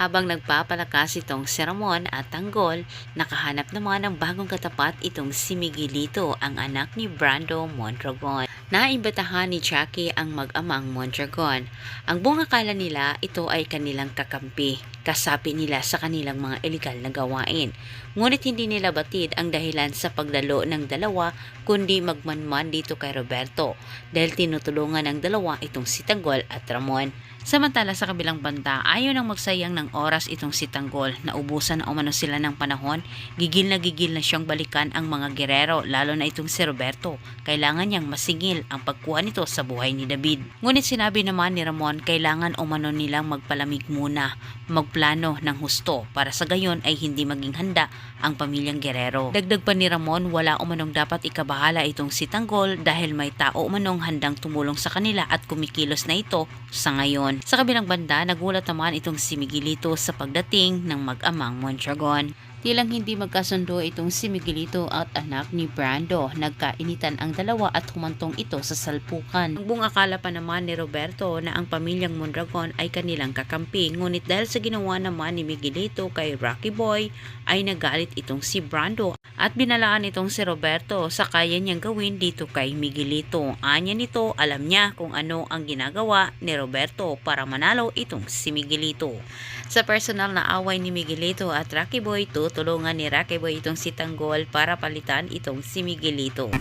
Habang nagpapalakas itong si Ramon at Tanggol, nakahanap naman ng bagong katapat itong si Miguelito, ang anak ni Brando Mondragon. Naimbitahan ni Jackie ang mag-amang Mondragon. Ang buong akala nila ito ay kanilang kakampi, kasapi nila sa kanilang mga iligal na gawain. Ngunit hindi nila batid ang dahilan sa paglalo ng dalawa, kundi magmanman dito kay Roberto dahil tinutulungan ng dalawa itong si Tanggol at Ramon. Samantala sa kabilang banda, ayaw nang magsayang ng oras itong si Tanggol. Naubusan na umano sila ng panahon. Gigil na siyang balikan ang mga gerero, lalo na itong si Roberto. Kailangan niyang masingil ang pagkuha nito sa buhay ni David. Ngunit sinabi naman ni Ramon, kailangan umano nilang magpalamig muna, magplano ng husto para sa gayon ay hindi maging handa ang pamilyang gerero. Dagdag pa ni Ramon, wala umanong dapat ikabahala itong si Tanggol dahil may tao umanong handang tumulong sa kanila at kumikilos na ito sa ngayon. Sa kabilang banda, nagulat naman itong si Miguelito sa pagdating ng mag-amang Mondragon. Tilang hindi magkasundo itong si Miguelito at anak ni Brando. Nagkainitan ang dalawa at humantong ito sa salpukan. Ang buong akala pa naman ni Roberto na ang pamilyang Mondragon ay kanilang kakampi. Ngunit dahil sa ginawa naman ni Miguelito kay Rocky Boy, ay nagalit itong si Brando at binalaan itong si Roberto sa kaya niyang gawin dito kay Miguelito. Anya nito, alam niya kung ano ang ginagawa ni Roberto para manalo itong si Miguelito. Sa personal na away ni Miguelito at Rocky Boy, tutulungan ni Rocky Boy itong si Tanggol para palitan itong si Miguelito.